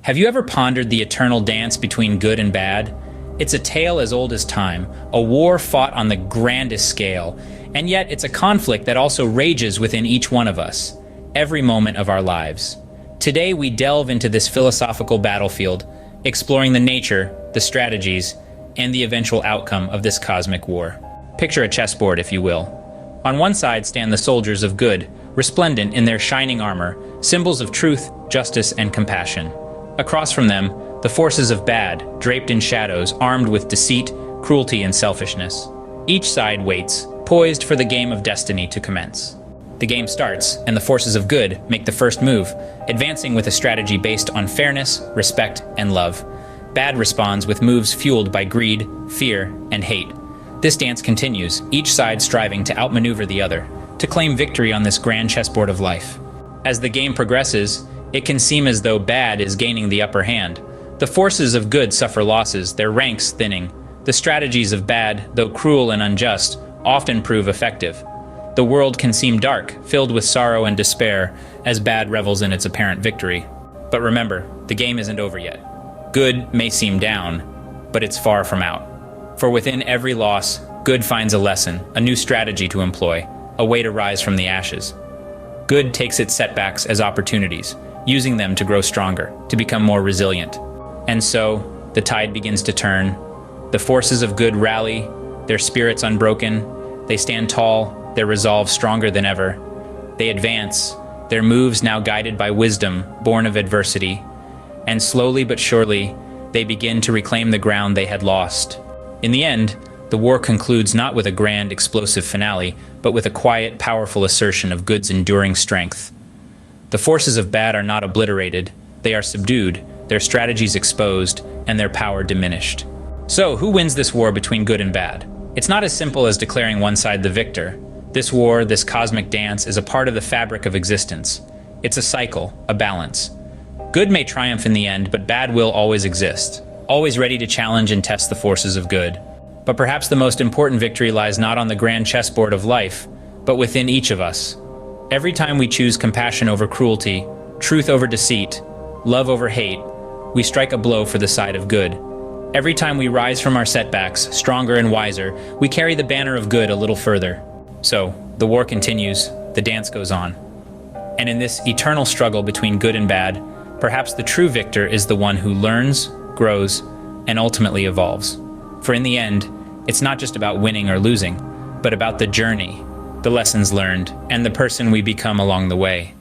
Have you ever pondered the eternal dance between good and bad? It's a tale as old as time, a war fought on the grandest scale, and yet it's a conflict that also rages within each one of us, every moment of our lives. Today we delve into this philosophical battlefield, exploring the nature, the strategies, and the eventual outcome of this cosmic war. Picture a chessboard, if you will. On one side stand the soldiers of good, resplendent in their shining armor, symbols of truth, justice, and compassion. Across from them, the forces of bad, draped in shadows, armed with deceit, cruelty, and selfishness. Each side waits, poised for the game of destiny to commence. The game starts, and the forces of good make the first move, advancing with a strategy based on fairness, respect, and love. Bad responds with moves fueled by greed, fear, and hate. This dance continues, each side striving to outmaneuver the other, to claim victory on this grand chessboard of life. As the game progresses, it can seem as though bad is gaining the upper hand. The forces of good suffer losses, their ranks thinning. The strategies of bad, though cruel and unjust, often prove effective. The world can seem dark, filled with sorrow and despair, as bad revels in its apparent victory. But remember, the game isn't over yet. Good may seem down, but it's far from out. For within every loss, good finds a lesson, a new strategy to employ, a way to rise from the ashes. Good takes its setbacks as opportunities, using them to grow stronger, to become more resilient. And so, the tide begins to turn. The forces of good rally, their spirits unbroken. They stand tall, their resolve stronger than ever. They advance, their moves now guided by wisdom, born of adversity. And slowly but surely, they begin to reclaim the ground they had lost. In the end, the war concludes not with a grand, explosive finale, but with a quiet, powerful assertion of good's enduring strength. The forces of bad are not obliterated, they are subdued, their strategies exposed, and their power diminished. So, who wins this war between good and bad? It's not as simple as declaring one side the victor. This war, this cosmic dance, is a part of the fabric of existence. It's a cycle, a balance. Good may triumph in the end, but bad will always exist, always ready to challenge and test the forces of good. But perhaps the most important victory lies not on the grand chessboard of life, but within each of us. Every time we choose compassion over cruelty, truth over deceit, love over hate, we strike a blow for the side of good. Every time we rise from our setbacks, stronger and wiser, we carry the banner of good a little further. So, the war continues, the dance goes on. And in this eternal struggle between good and bad, perhaps the true victor is the one who learns, grows, and ultimately evolves. For in the end, it's not just about winning or losing, but about the journey, the lessons learned, and the person we become along the way.